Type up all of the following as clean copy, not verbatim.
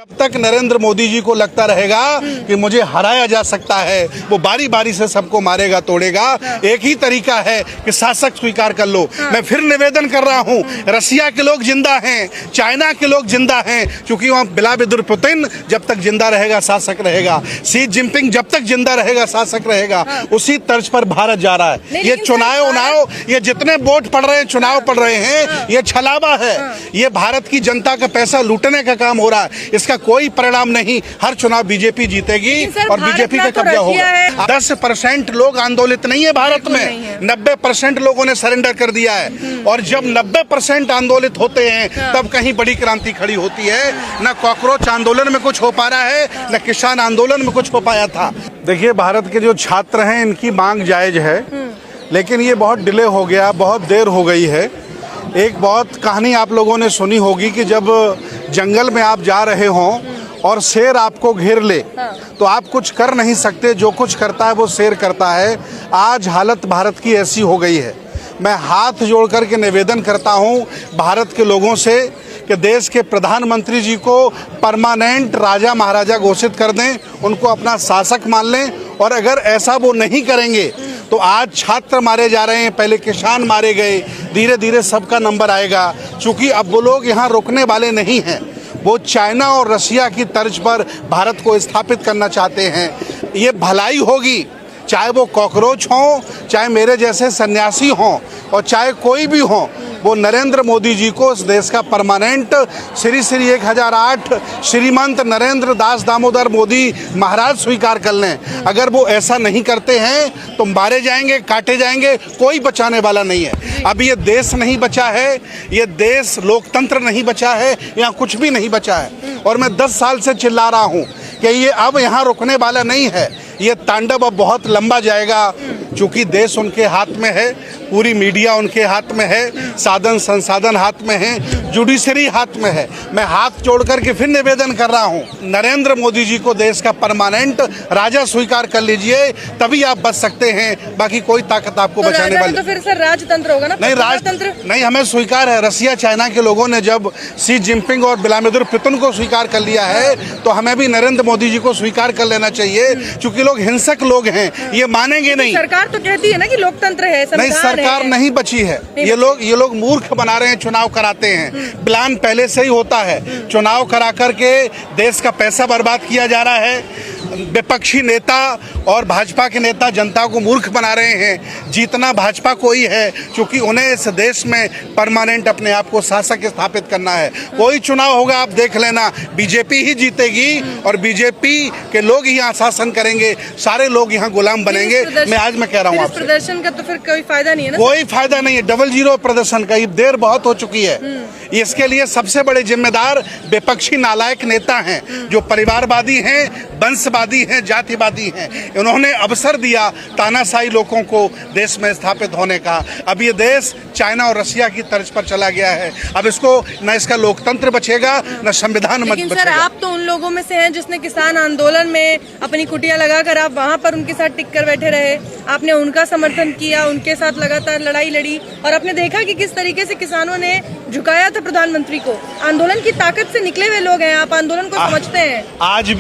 जब तक नरेंद्र मोदी जी को लगता रहेगा कि मुझे हराया जा सकता है, वो बारी बारी से सबको मारेगा तोड़ेगा। एक ही तरीका है कि शासक स्वीकार कर लो। मैं फिर निवेदन कर रहा हूँ, रसिया के लोग जिंदा हैं, चाइना के लोग जिंदा हैं, क्योंकि वहाँ व्लादिमीर पुतिन जब तक जिंदा रहेगा शासक रहेगा, शी जिनपिंग जब तक जिंदा रहेगा शासक रहेगा। उसी तर्ज पर भारत जा रहा है। ये चुनाव ये जितने वोट पड़ रहे हैं, चुनाव पड़ रहे हैं, ये छलावा है। ये भारत की जनता का पैसा लूटने का काम हो रहा है। इसका कोई परिणाम नहीं। हर चुनाव बीजेपी जीतेगी और बीजेपी का कब्जा होगा। 10% लोग आंदोलित नहीं है भारत में, 90% लोगों ने सरेंडर कर दिया है। और जब 90% आंदोलित होते हैं तब कहीं बड़ी क्रांति खड़ी होती है। न कॉकरोच आंदोलन में कुछ हो पा रहा है, न किसान आंदोलन में कुछ हो पाया था। देखिए, भारत के जो छात्र हैं इनकी मांग जायज है, लेकिन ये बहुत डिले हो गया, बहुत देर हो गई है। एक बहुत कहानी आप लोगों ने सुनी होगी कि जब जंगल में आप जा रहे हों और शेर आपको घेर ले तो आप कुछ कर नहीं सकते, जो कुछ करता है वो शेर करता है। आज हालत भारत की ऐसी हो गई है। मैं हाथ जोड़ करके निवेदन करता हूं भारत के लोगों से कि देश के प्रधानमंत्री जी को परमानेंट राजा महाराजा घोषित कर दें, उनको अपना शासक मान लें। और अगर ऐसा वो नहीं करेंगे तो आज छात्र मारे जा रहे हैं, पहले किसान मारे गए, धीरे धीरे सबका नंबर आएगा। क्योंकि अब वो लोग यहाँ रुकने वाले नहीं हैं, वो चाइना और रसिया की तर्ज पर भारत को स्थापित करना चाहते हैं। ये भलाई होगी, चाहे वो कॉकरोच हों, चाहे मेरे जैसे सन्यासी हों, और चाहे कोई भी हो, वो नरेंद्र मोदी जी को इस देश का परमानेंट श्री 1008 श्रीमंत नरेंद्र दास दामोदर मोदी महाराज स्वीकार कर लें। अगर वो ऐसा नहीं करते हैं तो मारे जाएंगे, काटे जाएंगे, कोई बचाने वाला नहीं है। अब ये देश नहीं बचा है, ये देश लोकतंत्र नहीं बचा है, यहाँ कुछ भी नहीं बचा है। और मैं 10 साल से चिल्ला रहा हूँ कि ये अब यहाँ रुकने वाला नहीं है। ये तांडव अब बहुत लंबा जाएगा, क्योंकि देश उनके हाथ में है, पूरी मीडिया उनके हाथ में है, साधन संसाधन हाथ में है, जुडिशरी हाथ में है। मैं हाथ जोड़ करके फिर निवेदन कर रहा हूँ, नरेंद्र मोदी जी को देश का परमानेंट राजा स्वीकार कर लीजिए, तभी आप बच सकते हैं। बाकी कोई ताकत आपको बचाने वाली तो फिर सर राजतंत्र होगा ना? नहीं, राजतंत्र नहीं, हमें स्वीकार है। रसिया चाइना के लोगों ने जब शी जिनपिंग और व्लादिमीर पुतिन को स्वीकार कर लिया है तो हमें भी नरेंद्र मोदी जी को स्वीकार कर लेना चाहिए, क्योंकि लोग हिंसक लोग हैं, ये मानेंगे नहीं। सरकार तो कहती है ना कि लोकतंत्र है, नहीं, सरकार नहीं बची है। ये लोग मूर्ख बना रहे हैं, चुनाव कराते हैं। प्लान पहले से ही होता है, चुनाव करा करके देश का पैसा बर्बाद किया जा रहा है। विपक्षी नेता और भाजपा के नेता जनता को मूर्ख बना रहे हैं। जीतना भाजपा को ही है, क्योंकि उन्हें इस देश में परमानेंट अपने आप को शासक स्थापित करना है। कोई चुनाव होगा आप देख लेना, बीजेपी ही जीतेगी और बीजेपी के लोग ही यहाँ शासन करेंगे, सारे लोग यहाँ गुलाम बनेंगे। मैं कह रहा हूँ आपसे, प्रदर्शन का तो फिर कोई फायदा नहीं है ना? कोई फायदा नहीं है। 00 प्रदर्शन का ये देर बहुत हो चुकी है। इसके लिए सबसे बड़े जिम्मेदार विपक्षी नालायक नेता हैं, जो परिवारवादी हैं, वंशवादी हैं, जातिवादी हैं। इन्होंने अवसर दिया तानाशाही लोगों को देश में स्थापित होने का। अब ये देश चाइना और रसिया की तर्ज पर चला गया है। अब इसको न इसका लोकतंत्र बचेगा, न संविधान बचेगा। सर, आप तो उन लोगों में से हैं जिसने किसान आंदोलन में अपनी कुटिया लगाकर आप वहाँ पर उनके साथ टिक कर बैठे रहे। आपने उनका समर्थन किया, उनके साथ लगातार लड़ाई लड़ी, और आपने देखा कि किस तरीके से किसानों ने झुकाया था प्रधानमंत्री को। आंदोलन की ताकत से निकले हुए लोग हैं, आप आंदोलन को समझते हैं। आज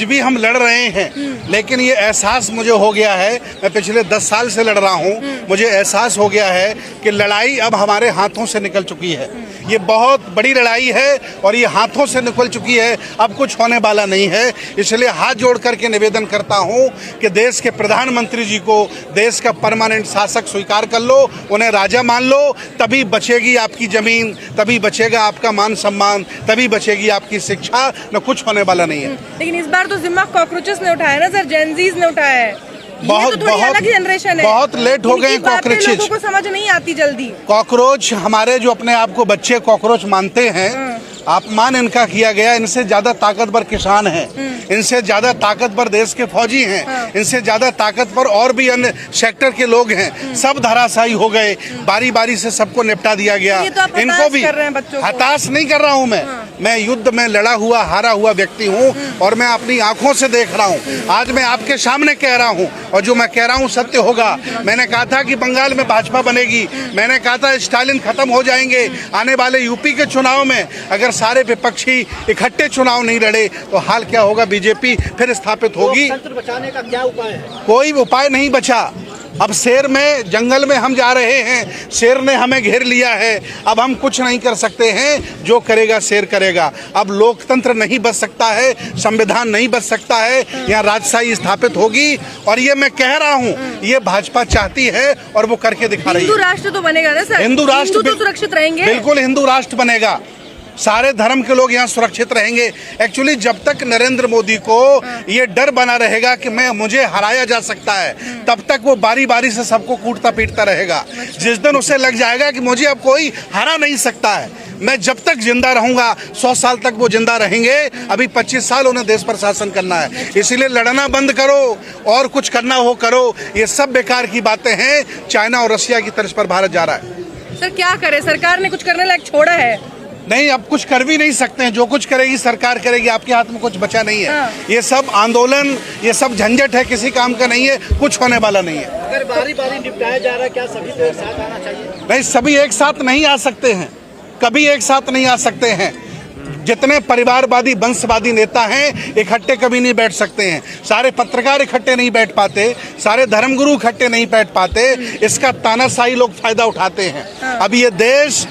भी हम लड़ रहे हैं, लेकिन ये एहसास मुझे हो गया है, मैं पिछले 10 साल से लड़ रहा हूँ, मुझे एहसास हो गया है कि लड़ाई अब हमारे हाथों से निकल चुकी है। ये बहुत बड़ी लड़ाई है और ये हाथों से निकल चुकी है, अब कुछ होने वाला नहीं है। इसलिए हाथ जोड़ करके निवेदन करता हूँ कि देश के प्रधानमंत्री जी को देश का परमानेंट शासक स्वीकार कर लो, उन्हें राजा मान लो, तभी बचेगी आपकी जमीन, तभी बचेगा आपका मान सम्मान, तभी बचेगी आपकी शिक्षा, न कुछ होने वाला नहीं है। लेकिन इस बार तो जिम्मा कॉकरोचेस ने उठाया ना सर, जेनजीज ने उठाया है। बहुत अलग जनरेशन है, बहुत लेट हो गए कॉकरोचेस, लोगों को समझ नहीं आती जल्दी। कॉकरोच हमारे जो अपने आप को बच्चे कॉकरोच मानते हैं, अपमान इनका किया गया। इनसे ज्यादा ताकतवर किसान हैं, इनसे ज्यादा ताकतवर देश के फौजी हैं, इनसे ज्यादा ताकतवर और भी अन्य सेक्टर के लोग हैं। सब धराशायी हो गए, बारी बारी से सबको निपटा दिया गया। तो इनको भी हताश नहीं कर रहा हूँ मैं युद्ध में लड़ा हुआ हारा हुआ व्यक्ति हूँ, और मैं अपनी आंखों से देख रहा हूँ। आज मैं आपके सामने कह रहा हूँ, और जो मैं कह रहा हूँ सत्य होगा। मैंने कहा था कि बंगाल में भाजपा बनेगी, मैंने कहा था स्टालिन खत्म हो जाएंगे। आने वाले यूपी के चुनाव में अगर सारे विपक्षी इकट्ठे चुनाव नहीं लड़े तो हाल क्या होगा, बीजेपी फिर स्थापित होगी। लोकतंत्र बचाने का क्या उपाय है? कोई उपाय नहीं बचा। अब शेर में जंगल में हम जा रहे हैं, शेर ने हमें घेर लिया है, अब हम कुछ नहीं कर सकते हैं, जो करेगा शेर करेगा। अब लोकतंत्र नहीं बच सकता है, संविधान नहीं बच सकता है, यहाँ राजशाही स्थापित होगी। और ये मैं कह रहा हूँ, ये भाजपा चाहती है और वो करके दिखा रही है। हिंदू राष्ट्र तो बनेगा ना सर? हिंदू राष्ट्र तो सुरक्षित रहेंगे, बिल्कुल हिंदू राष्ट्र बनेगा, सारे धर्म के लोग यहाँ सुरक्षित रहेंगे। एक्चुअली जब तक नरेंद्र मोदी को ये डर बना रहेगा कि मुझे हराया जा सकता है, तब तक वो बारी बारी से सबको कूटता पीटता रहेगा। जिस दिन उसे लग जाएगा कि मुझे अब कोई हरा नहीं सकता है, मैं जब तक जिंदा रहूंगा, 100 साल तक वो जिंदा रहेंगे। अभी 25 साल उन्हें देश पर शासन करना है, इसलिए लड़ना बंद करो और कुछ करना हो करो। ये सब बेकार की बातें हैं। चाइना और रशिया की तर्ज पर भारत जा रहा है। सर क्या करे, सरकार ने कुछ करने लायक छोड़ा है? नहीं, अब कुछ कर भी नहीं सकते हैं। जो कुछ करेगी सरकार करेगी, आपके हाथ में कुछ बचा नहीं है। ये सब आंदोलन, ये सब झंझट है, किसी काम का नहीं है, कुछ होने वाला नहीं है। अगर बारी बारी निपटाया जा रहा है, क्या सभी को एक साथ आना चाहिए? नहीं, सभी एक साथ नहीं आ सकते हैं, कभी एक साथ नहीं आ सकते हैं। जितने परिवारवादी वंशवादी नेता हैं इकट्ठे कभी नहीं बैठ सकते हैं। सारे पत्रकार इकट्ठे नहीं बैठ पाते, सारे धर्मगुरु इकट्ठे नहीं बैठ पाते। इसका तानाशाही लोग फायदा उठाते हैं। अब ये देश,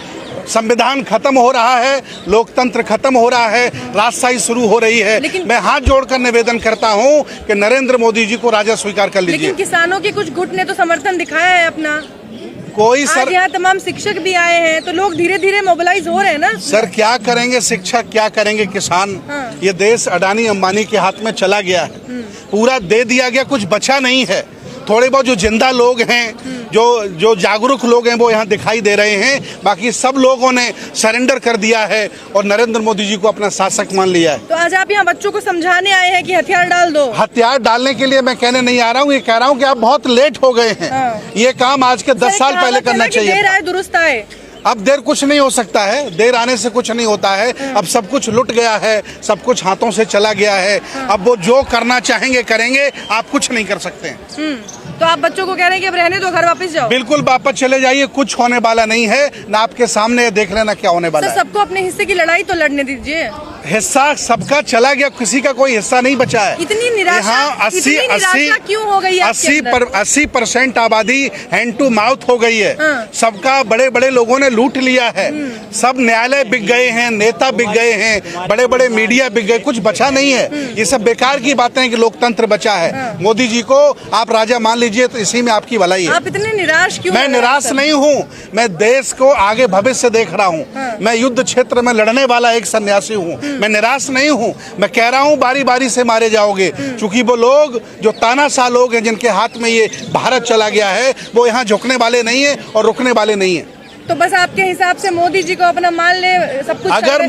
संविधान खत्म हो रहा है, लोकतंत्र खत्म हो रहा है, राजशाही शुरू हो रही है। मैं हाथ जोड़कर निवेदन करता हूं कि नरेंद्र मोदी जी को राजा स्वीकार कर लीजिए। लेकिन किसानों के कुछ गुट ने तो समर्थन दिखाया है अपना। कोई आज यहाँ तमाम शिक्षक भी आए हैं, तो लोग धीरे धीरे मोबिलाइज हो रहे हैं ना। सर क्या करेंगे शिक्षक, क्या करेंगे किसान? ये देश अडानी अंबानी के हाथ में चला गया है, पूरा दे दिया गया, कुछ बचा नहीं है। थोड़े बहुत जो जिंदा लोग हैं, जो जागरूक लोग हैं, वो यहाँ दिखाई दे रहे हैं। बाकी सब लोगों ने सरेंडर कर दिया है और नरेंद्र मोदी जी को अपना शासक मान लिया है। तो आज आप यहाँ बच्चों को समझाने आए हैं कि हथियार डाल दो? हथियार डालने के लिए मैं कहने नहीं आ रहा हूँ, ये कह रहा हूँ कि आप बहुत लेट हो गए हैं। ये काम आज के 10 साल पहले करना चाहिए। देर आए दुरुस्त आए। अब देर कुछ नहीं हो सकता है, देर आने से कुछ नहीं होता है। अब सब कुछ लुट गया है, सब कुछ हाथों से चला गया है। अब वो जो करना चाहेंगे करेंगे, आप कुछ नहीं कर सकते हैं। तो आप बच्चों को कह रहे हैं कि अब रहने दो, घर वापस जाओ? बिल्कुल वापस चले जाइए, कुछ होने वाला नहीं है ना। आपके सामने देख लेना क्या होने वाला है। सबको अपने हिस्से की लड़ाई तो लड़ने दीजिए। हिस्सा सबका चला गया, किसी का कोई हिस्सा नहीं बचा है। इतनी निराशा, इतनी निराशा क्यों हो गई है? 80% आबादी हैंड टू माउथ हो गई है। सबका बड़े बड़े लोगों ने लूट लिया है। सब न्यायालय बिक गए हैं, नेता बिक गए हैं, बड़े बड़े मीडिया बिक गए, कुछ बचा नहीं है। ये सब बेकार की बातें हैं कि लोकतंत्र बचा है। मोदी जी को आप राजा मान लीजिए, तो इसी में आपकी भलाई है। आप इतने निराश क्यों? मैं निराश नहीं हूँ, मैं देश को आगे भविष्य देख रहा हूँ। मैं युद्ध क्षेत्र में लड़ने वाला एक सन्यासी हूँ, मैं निराश नहीं हूँ। मैं कह रहा हूँ बारी बारी से मारे जाओगे, क्योंकि वो लोग जो तानाशाह लोग हैं, जिनके हाथ में ये भारत चला गया है, वो यहाँ झुकने वाले नहीं है और रुकने वाले नहीं है। तो बस आपके हिसाब से मोदी जी को अपना मान ले, सब कुछ अगर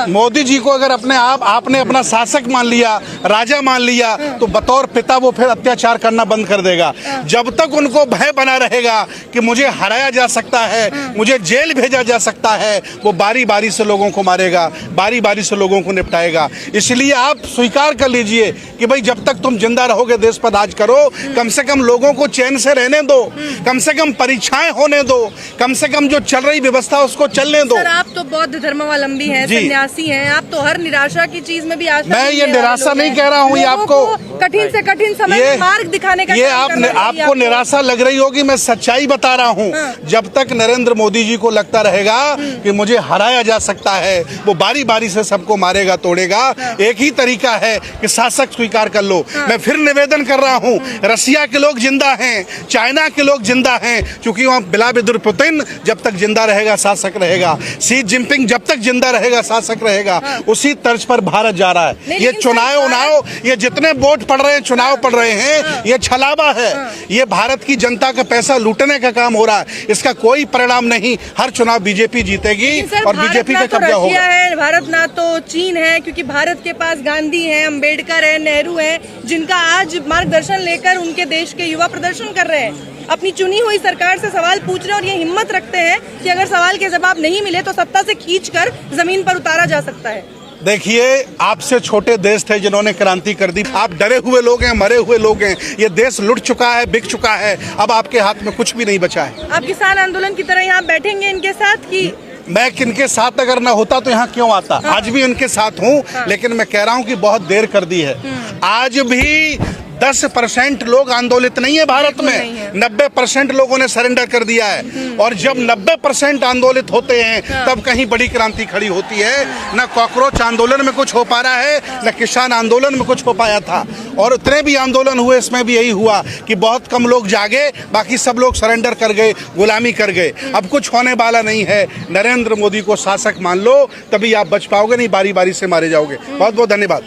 मोदी जी को अगर आपने अपना शासक मान लिया, राजा मान लिया, तो बतौर पिता वो फिर अत्याचार करना बंद कर देगा। जब तक उनको भय बना रहेगा कि मुझे हराया जा सकता है, मुझे जेल भेजा जा सकता है, वो बारी बारी से लोगों को मारेगा, बारी बारी से लोगों को निपटाएगा। इसलिए आप स्वीकार कर लीजिए कि भाई जब तक तुम जिंदा रहोगे देश पर राज करो, कम से कम लोगों को चैन से रहने दो, कम से कम परीक्षाएं होने दो, कम से कम जो चल रही व्यवस्था उसको चलने दो। सर आप तो बौद्ध धर्मावलंबी हैं, सन्यासी हैं, आप तो हर निराशा की चीज में भी आशा। मैं ये निराशा नहीं कह रहा हूँ, ये आपको कठिन से कठिन समय में मार्ग दिखाने का ये आपको निराशा लग रही होगी, मैं सच्चाई बता रहा हूँ। जब तक नरेंद्र मोदी जी को लगता रहेगा कि मुझे हराया जा सकता है, वो बारी बारी से सबको मारेगा तोड़ेगा। एक ही तरीका है कि शासक स्वीकार कर लो। मैं फिर निवेदन कर रहा हूँ, रसिया के लोग जिंदा हैं, चाइना के लोग जिंदा हैं, क्योंकि वहाँ व्लादिमीर पुतिन जब तक जिंदा रहेगा शासक रहेगा, शी जिनपिंग जब तक जिंदा रहेगा शासक रहेगा। उसी तर्ज पर भारत जा रहा है। ये चुनाव ये जितने वोट पड़ रहे हैं, चुनाव पड़ रहे हैं, ये छलावा है। ये भारत की जनता का पैसा लूटने का काम हो रहा है, इसका कोई परिणाम नहीं। हर चुनाव बीजेपी जीतेगी और बीजेपी का कब्जा होगा। भारत ना तो चीन है, क्योंकि भारत के पास गांधी है, अम्बेडकर है, नेहरू है, जिनका आज मार्गदर्शन लेकर उनके देश के युवा प्रदर्शन कर रहे हैं, अपनी चुनी हुई सरकार से सवाल पूछ रहे हैं और ये हिम्मत रखते हैं कि अगर सवाल के जवाब नहीं मिले तो सत्ता से खींचकर जमीन पर उतारा जा सकता है। देखिए, आपसे छोटे देश थे जिन्होंने क्रांति कर दी। आप डरे हुए लोग हैं, मरे हुए लोग हैं। ये देश लुट चुका है, बिक चुका है, अब आपके हाथ में कुछ भी नहीं बचा है। आप किसान आंदोलन की तरह यहाँ बैठेंगे इनके साथ कि मैं किनके साथ अगर न होता तो यहाँ क्यों आता। आज भी उनके साथ हूँ, लेकिन मैं कह रहा हूँ कि बहुत देर कर दी है। आज भी 10% लोग आंदोलित नहीं है भारत में, 90% लोगों ने सरेंडर कर दिया है। और जब 90% आंदोलित होते हैं तब कहीं बड़ी क्रांति खड़ी होती है। न कॉकरोच आंदोलन में कुछ हो पा रहा है, न किसान आंदोलन में कुछ हो पाया था। और उतने भी आंदोलन हुए, इसमें भी यही हुआ कि बहुत कम लोग जागे, बाकी सब लोग सरेंडर कर गए, गुलामी कर गए। अब कुछ होने वाला नहीं है। नरेंद्र मोदी को शासक मान लो, तभी आप बच पाओगे, नहीं बारी बारी से मारे जाओगे। बहुत बहुत धन्यवाद।